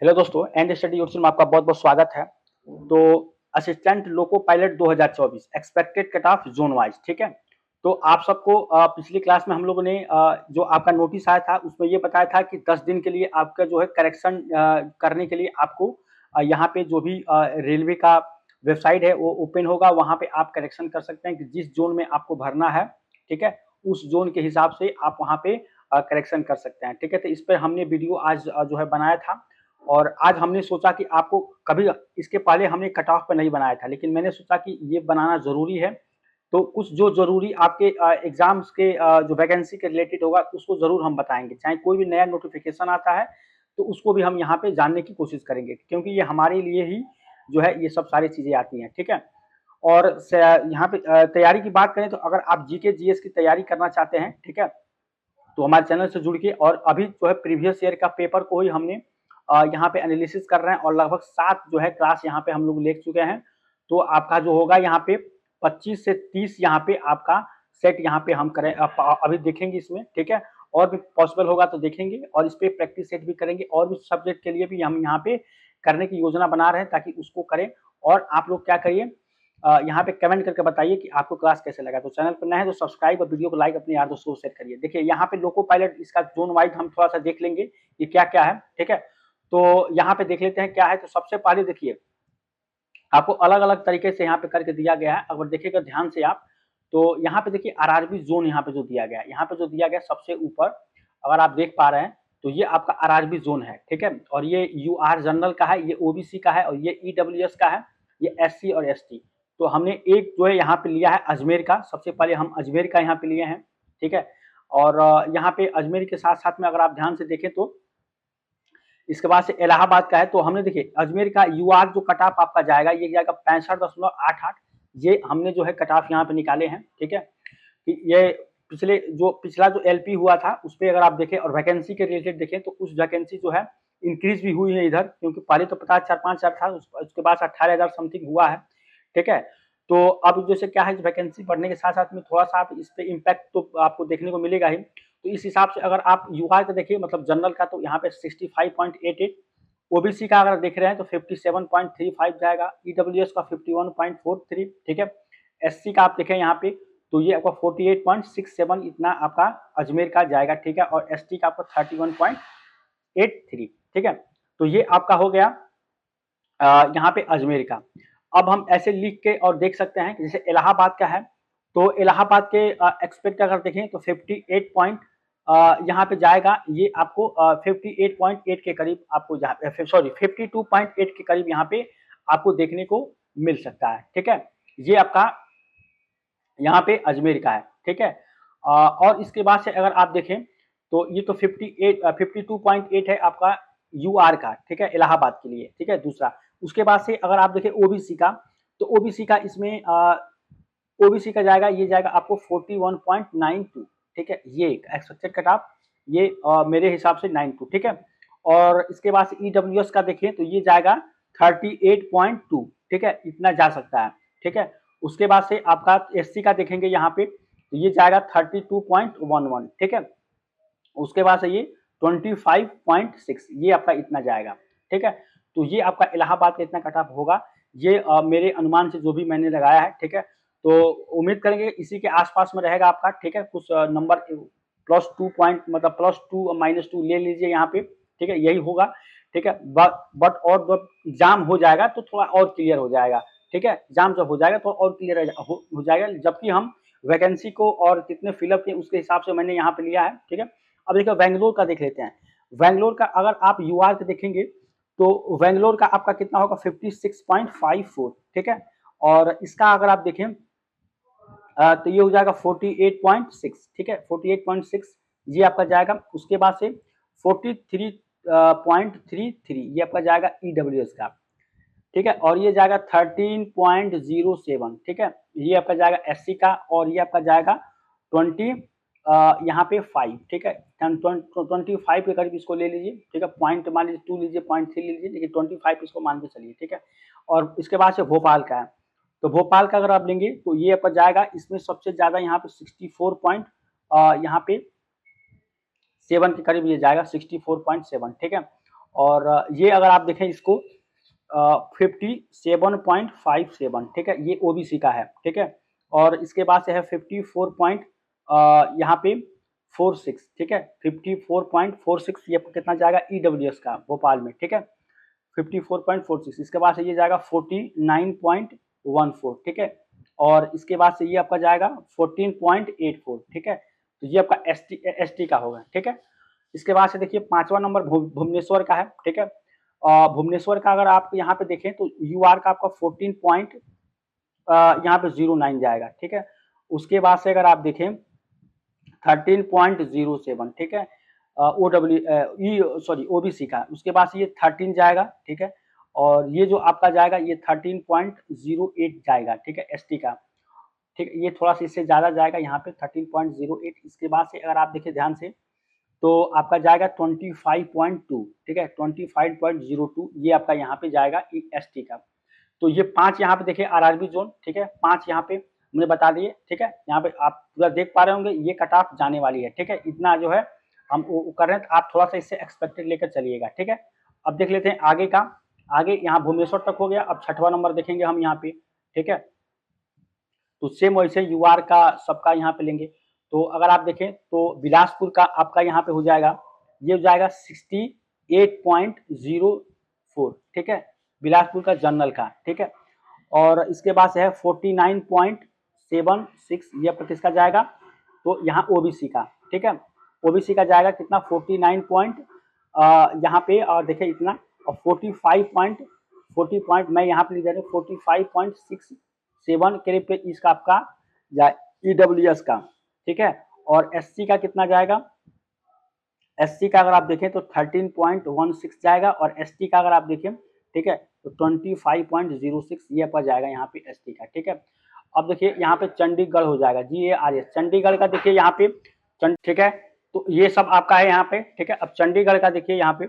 Hello दोस्तों, and study YouTube में आपका बहुत बहुत स्वागत है। तो assistant loco pilot 2024 expected cut off zone wise, ठीक है। तो आप सबको पिछली क्लास में हम लोगों ने जो आपका नोटिस आया था उसमें ये बताया था कि 10 दिन के लिए आपका जो है करेक्शन करने के लिए आपको यहाँ पे जो भी रेलवे का वेबसाइट है वो ओपन होगा, वहाँ पे आप करेक्शन कर सकते हैं कि जिस जोन में आपको भरना है, ठीक है, उस जोन के हिसाब से आप वहाँ पे करेक्शन कर सकते हैं, ठीक है। तो इस पर हमने वीडियो आज जो है बनाया था और आज हमने सोचा कि आपको कभी इसके पहले हमने कट ऑफ पर नहीं बनाया था, लेकिन मैंने सोचा कि ये बनाना ज़रूरी है। तो कुछ जो ज़रूरी आपके एग्जाम्स के जो वैकेंसी के रिलेटेड होगा उसको ज़रूर हम बताएंगे, चाहे कोई भी नया नोटिफिकेशन आता है तो उसको भी हम यहाँ पे जानने की कोशिश करेंगे, क्योंकि ये हमारे लिए ही जो है ये सब सारी चीज़ें आती हैं, ठीक है। और यहाँ पे तैयारी की बात करें तो अगर आप जीके जीएस की तैयारी करना चाहते हैं, ठीक है, तो हमारे चैनल से जुड़ के और अभी जो है प्रीवियस ईयर का पेपर को ही हमने यहाँ पे एनालिसिस कर रहे हैं और लगभग 7 जो है क्लास यहाँ पे हम लोग ले चुके हैं। तो आपका जो होगा यहाँ पे 25 से 30 यहाँ पे आपका सेट यहाँ पे हम करें, अभी देखेंगे इसमें, ठीक है। और भी पॉसिबल होगा तो देखेंगे और इस पे प्रैक्टिस सेट भी करेंगे और भी सब्जेक्ट के लिए भी हम यहाँ पे करने की योजना बना रहे हैं ताकि उसको करें। और आप लोग क्या करिए, यहाँ पे कमेंट करके बताइए कि आपको क्लास कैसे लगा। तो चैनल पर नए हैं तो सब्सक्राइब और वीडियो को लाइक अपने यार दोस्तों को शेयर करिए। देखिए यहाँ पे लोको पायलट इसका जोन वाइज हम थोड़ा सा देख लेंगे कि क्या क्या है, ठीक है। तो यहाँ पे देख लेते हैं क्या है। तो सबसे पहले देखिए आपको अलग अलग तरीके से यहाँ पे करके दिया गया है, अगर देखिएगा ध्यान से आप तो यहाँ पे देखिए आरआरबी जोन यहाँ पे जो दिया गया है, यहाँ पे जो दिया गया सबसे ऊपर अगर आप देख पा रहे हैं तो ये आपका आरआरबी जोन है, ठीक है। और ये यूआर जनरल का है, ये ओबीसी का है और ये ईडब्ल्यूएस का है, ये एससी और एसटी। तो हमने एक जो है यहाँ पे लिया है अजमेर का, सबसे पहले हम अजमेर का यहाँ पे लिए हैं, ठीक है। और यहाँ पे अजमेर के साथ साथ में अगर आप ध्यान से देखें तो इसके बाद से इलाहाबाद का है। तो हमने देखिए अजमेर का यूआर जो कट ऑफ आपका जाएगा ये जाएगा 65.88, ये हमने जो है कट ऑफ यहाँ पे निकाले हैं, ठीक है। कि ये पिछला जो एलपी हुआ था उस पर अगर आप देखें और वैकेंसी के रिलेटेड देखें तो कुछ वैकेंसी जो है इंक्रीज भी हुई है इधर, क्योंकि पहले तो 50,000-5,000 था, उसके बाद 18,000 समथिंग हुआ है, ठीक है। तो अब जैसे क्या है, वैकेंसी बढ़ने के साथ साथ में थोड़ा सा आप इस पे इम्पैक्ट तो आपको देखने को मिलेगा ही। तो इस हिसाब से अगर आप यूआर का देखिए मतलब जनरल का तो यहाँ पे 65.88, ओबीसी का अगर देख रहे हैं तो 57.35 जाएगा, ईडब्ल्यूएस का 51.43, ठीक है। एससी का आप देखें यहाँ पे तो ये आपका 48.67 इतना आपका अजमेर का जाएगा, ठीक है। और एसटी का आपका 31.83, ठीक है। तो ये आपका हो गया यहाँ पे अजमेर का। अब हम ऐसे लिख के और देख सकते हैं कि जैसे इलाहाबाद का है तो इलाहाबाद के एक्सपेक्ट अगर देखें तो 58 पॉइंट यहाँ पे जाएगा, ये आपको 58.8 के करीब आपको सॉरी 52.8 के करीब यहाँ पे आपको देखने को मिल सकता है, ठीक है। ये आपका यहाँ पे अजमेर का है, ठीक है। और इसके बाद से अगर आप देखें तो ये तो 52.8 है आपका यूआर का, ठीक है, इलाहाबाद के लिए, ठीक है। दूसरा उसके बाद से अगर आप देखें ओबीसी का तो ओबीसी का इसमें ओबीसी का जाएगा, ये जाएगा आपको 41.92, ठीक है। ये एक्सपेक्टेड कट ऑफ ये मेरे हिसाब से 92, ठीक है। और इसके बाद से ईडब्ल्यूएस का देखिए तो ये जाएगा 38.2, ठीक है, इतना जा सकता है, ठीक है। उसके बाद से आपका एससी का देखेंगे यहाँ पे तो ये जाएगा 32.11, ठीक है। उसके बाद से ये 25.6 ये आपका इतना जाएगा, ठीक है। तो ये आपका इलाहाबाद का इतना कट ऑफ होगा, ये मेरे अनुमान से जो भी मैंने लगाया है, ठीक है। तो उम्मीद करेंगे इसी के आसपास में रहेगा आपका, ठीक है। कुछ नंबर +2 पॉइंट मतलब +2 -2 ले लीजिए यहाँ पे, ठीक है, यही होगा, ठीक है। बट और जब एग्जाम हो जाएगा तो थोड़ा और क्लियर हो जाएगा, ठीक है। एग्जाम जब हो जाएगा तो और क्लियर हो जाएगा, जबकि हम वैकेंसी को और कितने फिलअप किए उसके हिसाब से मैंने यहाँ पे लिया है, ठीक है। अब देखिए बेंगलोर का देख लेते हैं। बेंगलोर का अगर आप यूआर के देखेंगे तो बेंगलोर का आपका कितना होगा 56.54, ठीक है। और इसका अगर आप देखें तो ये हो जाएगा 48.6, ठीक है, 48.6 ये आपका जाएगा। उसके बाद से 43.33 ये आपका जाएगा ईडब्ल्यूएस का, ठीक है। और ये जाएगा 13.07, ठीक है, ये आपका जाएगा एससी का। और ये आपका जाएगा 20 यहाँ पे 5, ठीक है, 25 के करीब इसको ले लीजिए, ठीक है। पॉइंट मान लीजिए 2 लीजिए, 0.3 लीजिए, लेकिन 25 इसको मान के चलिए, ठीक है। और इसके बाद से भोपाल का है तो भोपाल का अगर आप लेंगे तो ये आपका जाएगा, इसमें सबसे ज्यादा यहाँ पे 64 पॉइंट यहाँ पे 7 के करीब ये जाएगा, 64.7, ठीक है। और ये अगर आप देखें इसको 57.57, ठीक है, ये ओबीसी का है, ठीक है। और इसके बाद से है 54 पॉइंट यहाँ पे 46, ठीक है, 54.46 ये कितना जाएगा ईडब्ल्यूएस का भोपाल में, ठीक है, 54.46। इसके बाद से ये जाएगा 49.14, ठीक है। और इसके बाद से ये आपका जाएगा 14.84, ठीक है। तो ये आपका एसटी का होगा, ठीक है। इसके बाद से देखिए 5वां नंबर भुवनेश्वर का है, ठीक है। भुवनेश्वर का अगर आप यहाँ पे देखें तो यूआर का आपका 14 पॉइंट यहाँ पे 09 जाएगा, ठीक है। उसके बाद से अगर आप देखें 13.07, ठीक है, ओबीसी का। उसके बाद से ये 13 जाएगा, ठीक है। और ये जो आपका जाएगा ये 13.08 जाएगा, ठीक है, एसटी का, ठीक है। ये थोड़ा सा इससे ज्यादा जाएगा यहाँ पे 13.08। इसके बाद से अगर आप देखिए ध्यान से तो आपका जाएगा 25.2, ठीक है, 25.02 ये आपका यहाँ पे जाएगा एसटी का। तो ये 5 यहाँ पे देखिए आरआरबी जोन, ठीक है, 5 यहाँ पे मुझे बता दिए, ठीक है। यहाँ पे आप पूरा देख पा रहे होंगे ये कट ऑफ जाने वाली है, ठीक है। इतना जो है हम वो कर रहे हैं, तो आप थोड़ा सा इससे एक्सपेक्टेड लेकर चलिएगा, ठीक है। अब देख लेते हैं आगे का। आगे यहाँ भुवनेश्वर तक हो गया। अब 6वां नंबर देखेंगे हम यहाँ पे, ठीक है। तो सेम वैसे यूआर का सबका यहाँ पे लेंगे। तो अगर आप देखें तो बिलासपुर का आपका यहाँ पे हो जाएगा, ये हो जाएगा 68.04, ठीक है, बिलासपुर का जनरल का, ठीक है। और इसके बाद से है 49.76, ये आपका किसका जाएगा, तो यहाँ ओबीसी का, ठीक है। ओबीसी का जाएगा कितना 49 पॉइंट यहाँ पे, और देखिए इतना, और 40 पॉइंट मैं यहाँ पे लिख दे रहा हूँ 45.67 करीब पे इसका आपका ईडब्ल्यूएस का, ठीक है। और एससी का कितना जाएगा, एससी का अगर आप देखें तो 13.16 जाएगा। और एसटी का अगर आप देखें, ठीक है, तो 25.06 ये आपका जाएगा यहाँ पे एसटी का, ठीक है। अब देखिए यहाँ पे चंडीगढ़ हो जाएगा GARS, चंडीगढ़ का देखिए यहाँ पे, ठीक है। तो ये सब आपका है यहाँ पे, ठीक है। अब चंडीगढ़ का देखिए यहाँ पे,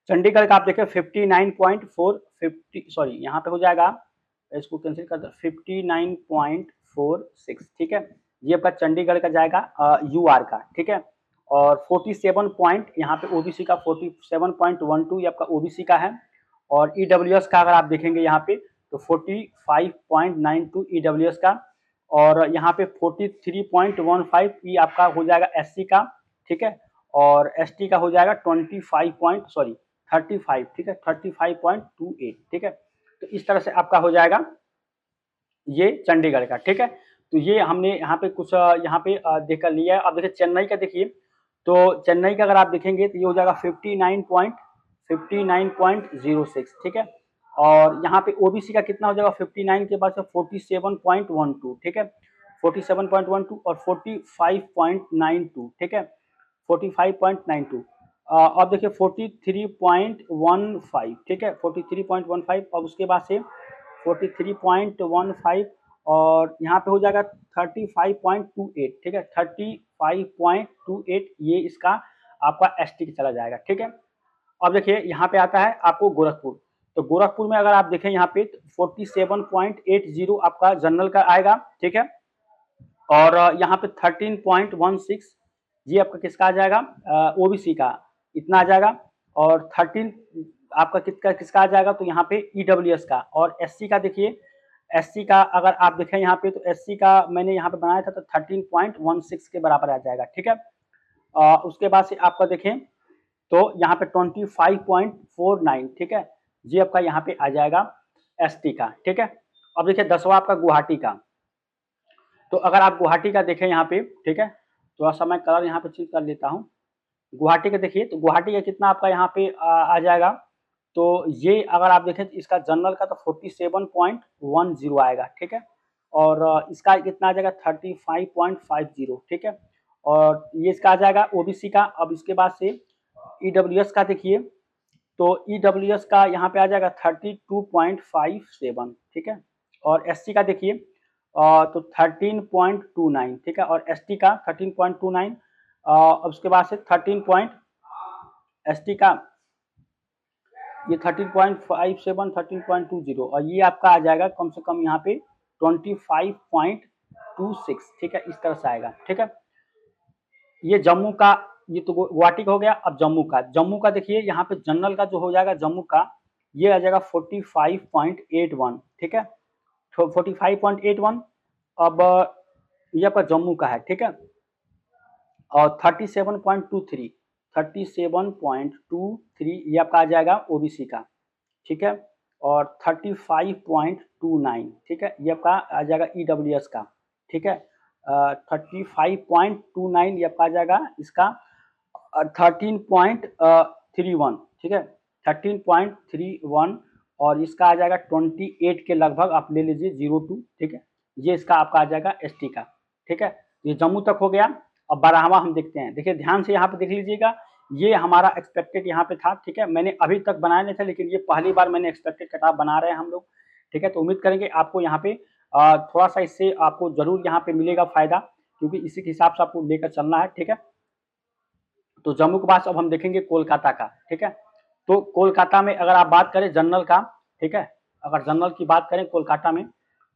चंडीगढ़ का आप देखिए 59.450, सॉरी यहाँ पे हो जाएगा, इसको कैंसिल कर दो, 59.46, ठीक है। ये आपका चंडीगढ़ का जाएगा यूआर का, ठीक है। और 47 पॉइंट यहाँ पे ओबीसी का 47.12 ये आपका ओबीसी का है। और ईडब्ल्यूएस का अगर आप देखेंगे यहाँ पे तो 45.92 ईडब्ल्यूएस का। और यहाँ पे 43.15 ये आपका हो जाएगा एससी का, ठीक है। और एसटी का हो जाएगा 35, ठीक है, 35.28, ठीक है। तो इस तरह से आपका हो जाएगा ये चंडीगढ़ का, ठीक है। तो ये हमने यहाँ पे कुछ यहाँ पे देख कर लिया है। अब देखिए चेन्नई का देखिए, तो चेन्नई का अगर आप देखेंगे तो ये हो जाएगा 59.06, ठीक है। और यहाँ पे ओबीसी का कितना हो जाएगा 59 के बाद से 47.12, ठीक है, 47.12 और 45.92, ठीक है, 45.92। अब देखिए 43.15, ठीक है, 43.15। और उसके बाद से 43.15 और यहाँ पे हो जाएगा 35.28, ठीक है, 35.28 ये इसका आपका एसटी का चला जाएगा, ठीक है। अब देखिए यहाँ पे आता है आपको गोरखपुर। तो गोरखपुर में अगर आप देखें यहाँ पे 47.80 आपका जनरल का आएगा, ठीक है। और यहाँ पे 13.16 ये आपका किसका आ जाएगा, ओबीसी का इतना आ जाएगा। और 13 आपका किसका आ जाएगा, तो यहाँ पे ईडब्ल्यूएस का। और एससी का देखिए, एससी का अगर आप देखें यहाँ पे तो एससी का मैंने यहाँ पे बनाया था तो 13.16 के बराबर आ जाएगा, ठीक है। उसके बाद से आपका देखें तो यहाँ पे 25.49, ठीक है, ये आपका यहाँ पे आ जाएगा एसटी का, ठीक है। अब देखिए 10वां आपका गुवाहाटी का। तो अगर आप गुवाहाटी का देखें यहाँ पे, ठीक है, थोड़ा सा मैं कलर यहाँ पे चेंज कर लेता हूँ। गुवाहाटी का देखिए तो गुवाहाटी का कितना आपका यहाँ पे आ जाएगा, तो ये अगर आप देखें तो इसका जनरल का तो 47.10 आएगा, ठीक है। और इसका कितना आ जाएगा 35.50, ठीक है। और ये इसका आ जाएगा ओबीसी का। अब इसके बाद से ईडब्ल्यूएस का देखिए, तो ईडब्ल्यूएस का यहाँ पे आ जाएगा 32.57, ठीक है। और एससी का देखिए तो 13.29, ठीक है। और एसटी का 13.29। अब उसके बाद से 13 एसटी का ये 13.57, 13.20 और ये आपका आ जाएगा कम से कम यहाँ पे 25.26, ठीक है, इस तरह से आएगा, ठीक है। ये जम्मू का ये तो गुवाहाटी का हो गया। अब जम्मू का देखिए यहाँ पे जनरल का जो हो जाएगा जम्मू का, ये आ जाएगा 45.81, ठीक है, 45.81। अब ये आपका जम्मू का है, ठीक है, और 37.23 ये आपका आ जाएगा ओबीसी का, ठीक है, और 35.29, ठीक है, ये आपका आ जाएगा ईडब्ल्यूएस का, ठीक है, 35.29 ये आपका आ जाएगा इसका, 13.31, ठीक है, 13.31, और इसका आ जाएगा 28 के लगभग, आप ले लीजिए 02, ठीक है, ये इसका आपका आ जाएगा एसटी का, ठीक है। ये जम्मू तक हो गया। अब बारहवा हम देखते हैं, देखिए ध्यान से यहाँ पे देख लीजिएगा, ये हमारा एक्सपेक्टेड यहाँ पे था, ठीक है, मैंने अभी तक बनाया नहीं था, लेकिन ये पहली बार मैंने एक्सपेक्टेड कट ऑफ बना रहे हैं हम लोग, ठीक है, तो उम्मीद करेंगे आपको यहाँ पे थोड़ा सा इससे आपको जरूर यहाँ पे मिलेगा फायदा, क्योंकि इसी के हिसाब से आपको लेकर चलना है, ठीक है। तो जम्मू के बाद अब हम देखेंगे कोलकाता का, ठीक है। तो कोलकाता में अगर आप बात करें जनरल का, ठीक है, अगर जनरल की बात करें कोलकाता में,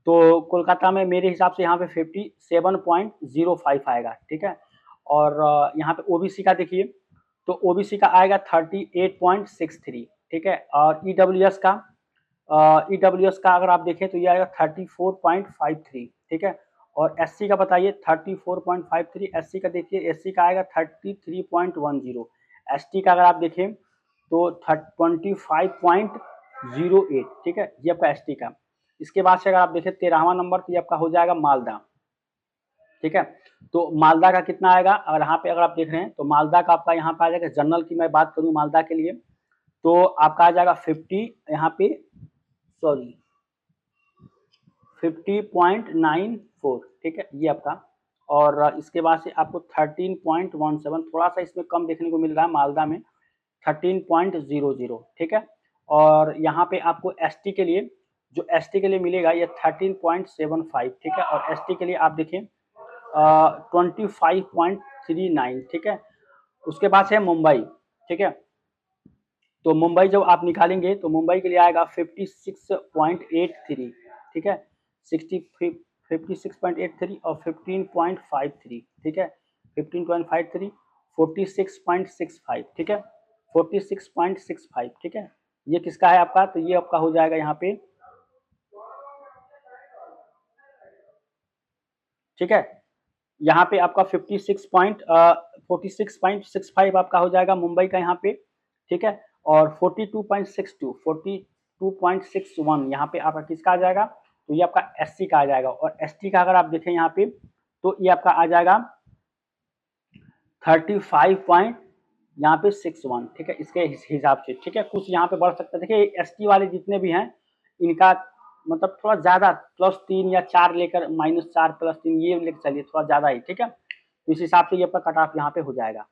तो कोलकाता में मेरे हिसाब से यहाँ पे 57.05 आएगा, ठीक है, और यहाँ पे ओबीसी का देखिए, तो ओबीसी का आएगा 38.63, ठीक है, और ईडब्ल्यूएस का अगर आप देखें तो ये आएगा 34.53, ठीक है, और एससी का बताइए 34.53, एससी का देखिए, एससी का आएगा 33.10, एसटी का अगर आप देखें तो 25.08, ठीक है, ये आपका एसटी का। इसके बाद से अगर आप देखें 13वां नंबर, तो ये आपका हो जाएगा मालदा, ठीक है। तो मालदा का कितना आएगा, अगर यहाँ पे अगर आप देख रहे हैं तो मालदा का आपका यहाँ पे आ जाएगा, जनरल की मैं बात करूँ मालदा के लिए, तो आपका आ जाएगा 50 यहाँ पे, सॉरी 50.94, ठीक है, ये आपका, और इसके बाद से आपको 13.17, थोड़ा सा इसमें कम देखने को मिल रहा है मालदा में, 13.00, ठीक है, और यहाँ पे आपको एसटी के लिए, जो एसटी के लिए मिलेगा ये 13.75, ठीक है, और एसटी के लिए आप देखें 25.39, ठीक है। उसके बाद है मुंबई, ठीक है, तो मुंबई जब आप निकालेंगे तो मुंबई के लिए आएगा 56.83, ठीक है, 56.83 और 15.53, ठीक है, 15.53, 46.65, ठीक है, 46.65, ठीक है, ये किसका है आपका, तो ये आपका हो जाएगा यहाँ पे, ठीक है, यहाँ पे आपका 46.65 आपका हो जाएगा मुंबई का यहाँ पे, ठीक है, और 42.61 यहाँ पे आपका किसका आ जाएगा, तो ये आपका एससी का आ जाएगा, और एसटी का अगर आप देखें यहाँ पे तो ये आपका आ जाएगा 35 यहाँ पे 61, ठीक है, इसके हिसाब से, ठीक है, कुछ यहाँ पे बढ़ सकता है। देखिए एसटी वाले जितने भी हैं इनका मतलब थोड़ा ज्यादा +3 या 4 लेकर -4 +3 ये लेकर चलिए, थोड़ा ज्यादा ही, ठीक है, तो इस हिसाब से ये आपका कट ऑफ यहाँ पे हो जाएगा,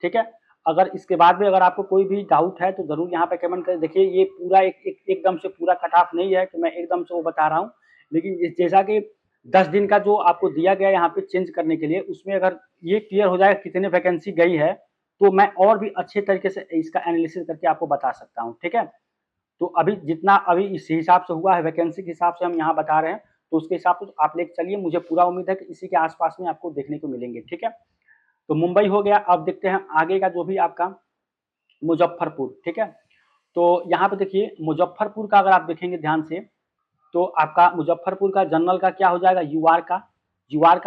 ठीक है। अगर इसके बाद में अगर आपको कोई भी डाउट है तो जरूर यहाँ पे कमेंट करें। देखिए ये पूरा एकदम से पूरा कट ऑफ नहीं है कि मैं एकदम से वो बता रहा हूँ, लेकिन जैसा कि 10 दिन का जो आपको दिया गया यहाँ पे चेंज करने के लिए, उसमें अगर ये क्लियर हो जाएगा कितने वैकेंसी गई है, तो मैं और भी अच्छे तरीके से इसका एनालिसिस करके आपको बता सकता हूँ, ठीक है। तो अभी जितना अभी इस हिसाब से हुआ है वैकेंसी के हिसाब से हम यहाँ बता रहे हैं, तो उसके हिसाब से आप लेके चलिए, मुझे पूरा उम्मीद है कि इसी के आसपास में आपको देखने को मिलेंगे, ठीक है। तो मुंबई हो गया। अब देखते हैं आगे का जो भी आपका मुजफ्फरपुर, ठीक है। तो यहाँ पे देखिए मुजफ्फरपुर का अगर आप देखेंगे ध्यान से, तो आपका मुजफ्फरपुर का जनरल का क्या हो जाएगा, यूआर का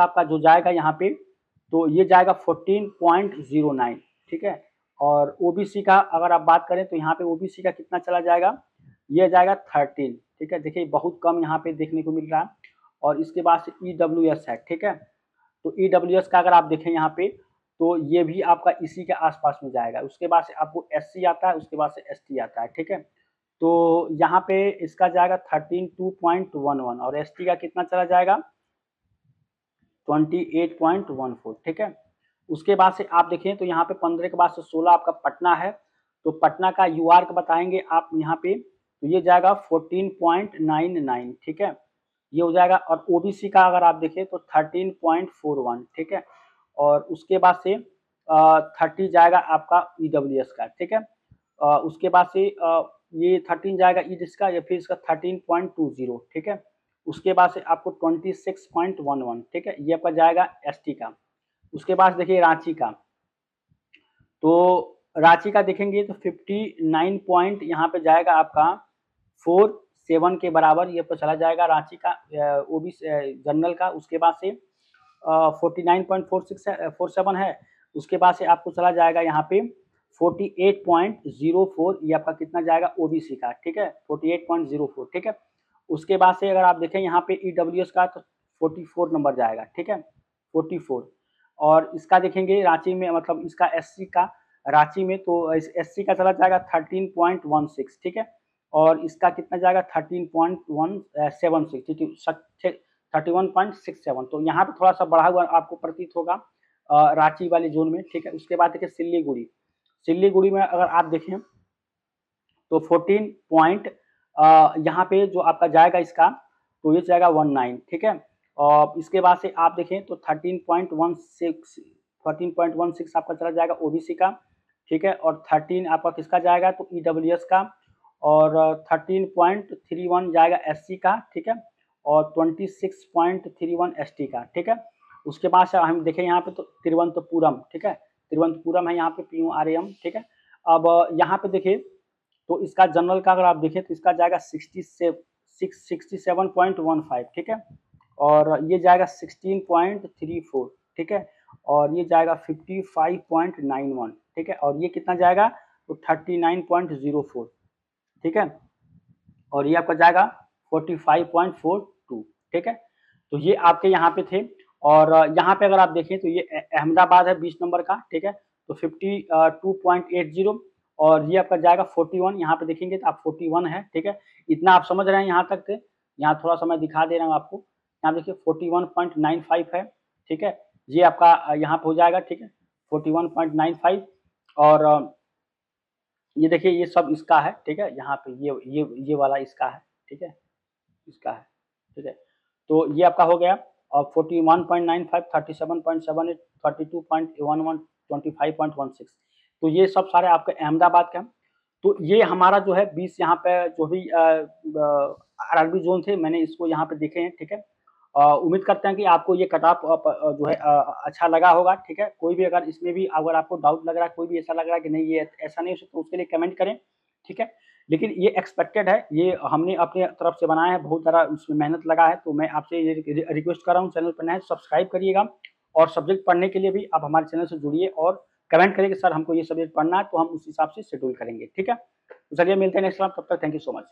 आपका जो जाएगा यहाँ पे, तो ये जाएगा 14.09, ठीक है, और ओबीसी का अगर आप बात करें तो यहाँ पे ओबीसी का कितना चला जाएगा, ये जाएगा 13, ठीक है, देखिए बहुत कम यहाँ पे देखने को मिल रहा है। और इसके बाद से ईडब्ल्यूएस है, ठीक है, तो ईडब्ल्यूएस का अगर आप देखें यहाँ पे, तो ये भी आपका इसी के आसपास में जाएगा। उसके बाद से आपको एससी आता है, उसके बाद से एसटी आता है, ठीक है, तो यहाँ पे इसका जाएगा 13.11 और एसटी का कितना चला जाएगा 28.14, ठीक है। उसके बाद से आप देखें तो यहाँ पे 15 के बाद से 16 आपका पटना है, तो पटना का यूआर का बताएंगे आप यहाँ पे, तो ये जाएगा 14.99, ठीक है, ये हो जाएगा। और ओबीसी का अगर आप देखें तो 13.41, ठीक है, और उसके बाद से 30 जाएगा आपका ईडब्ल्यूएस का, ठीक है, उसके बाद से ये 13 जाएगा ईडब्ल्यूएस का, या फिर इसका 13.20, ठीक है, उसके बाद से आपको 26.11, ठीक है, ये आपका जाएगा एसटी का। उसके बाद देखिए रांची का, तो रांची का देखेंगे तो 59 पॉइंट यहाँ पे जाएगा आपका 47 के बराबर, ये तो चला जाएगा रांची का ओबीसी जनरल का। उसके बाद से 49.47 है। उसके बाद से आपको चला जाएगा यहाँ पे 48.04, ये आपका कितना जाएगा ओबीसी का, ठीक है, 48.04, ठीक है। उसके बाद से अगर आप देखें यहाँ पे ईडब्ल्यूएस का तो 44 नंबर जाएगा, ठीक है, 44। और इसका देखेंगे रांची में, मतलब इसका एससी का रांची में, तो एससी का चला जाएगा 13.16, ठीक है। और इसका कितना जाएगा 13.176, ठीक है, 31.67। तो यहाँ पे थोड़ा सा बढ़ा हुआ आपको प्रतीत होगा रांची वाले जोन में, ठीक है। उसके बाद देखिए सिल्लीगुड़ी, सिल्लीगुड़ी में अगर आप देखें तो 14 पॉइंट यहाँ पे जो आपका जाएगा इसका, तो ये जाएगा 19, ठीक है। और इसके बाद से आप देखें तो 13.16 आपका चला जाएगा ओबीसी का, ठीक है। और 13 आपका किसका जाएगा तो ईडब्ल्यूएस का, और 13.31 जाएगा एससी का, ठीक है। और 26.31 एसटी का, ठीक है। उसके बाद से हम देखें यहाँ पे तो तिरुवनंतपुरम, ठीक है, तिरुवनंतपुरम है यहाँ पे PURAM, ठीक है। अब यहाँ पे देखिए तो इसका जनरल का अगर आप देखें तो इसका जाएगा 67.15, ठीक है। और ये जाएगा 16.34, ठीक है। और ये जाएगा 55.91, ठीक है। और ये कितना जाएगा तो 39.04, ठीक है। और ये आपका जाएगा 45.42, ठीक है। तो ये आपके यहाँ पे थे। और यहाँ पे अगर आप देखें तो ये अहमदाबाद है 20 नंबर का, ठीक है, तो 52.80। और ये आपका जाएगा 41, यहाँ पे देखेंगे तो आप 41 है, ठीक है। इतना आप समझ रहे हैं यहाँ तक थे। यहाँ थोड़ा सा मैं दिखा दे रहा हूँ आपको, यहाँ देखिए 41.95 है, ठीक है। ये आपका यहाँ पे हो जाएगा, ठीक है, 41.95। और ये देखिए ये सब इसका है, ठीक है। यहाँ पे ये वाला इसका है, ठीक है, इसका है, ठीक है। तो ये आपका हो गया। और 41.95, 37.78, 32.11, 25.16, तो ये सब सारे आपके अहमदाबाद के हैं। तो ये हमारा जो है 20 यहाँ पे जो भी आरआरबी जोन थे, मैंने इसको यहाँ पे देखे हैं, ठीक है। उम्मीद करते हैं कि आपको ये कट ऑफ जो है अच्छा लगा होगा, ठीक है। कोई भी अगर इसमें भी अगर आपको डाउट लग रहा है, कोई भी ऐसा लग रहा है कि नहीं ये ऐसा नहीं हो सकता, उसके लिए कमेंट करें, ठीक है। लेकिन ये एक्सपेक्टेड है, ये हमने अपने तरफ से बनाया है, बहुत सारा उसमें मेहनत लगा है। तो मैं आपसे ये रिक्वेस्ट कर रहा हूँ, चैनल पर नए सब्सक्राइब करिएगा। और सब्जेक्ट पढ़ने के लिए भी आप हमारे चैनल से जुड़िए और कमेंट करिए कि सर हमको ये सब्जेक्ट पढ़ना है, तो हम उस हिसाब से शेड्यूल करेंगे, ठीक है। तो चलिए मिलते हैं नेक्स्ट टाइम, तब तक थैंक यू सो मच।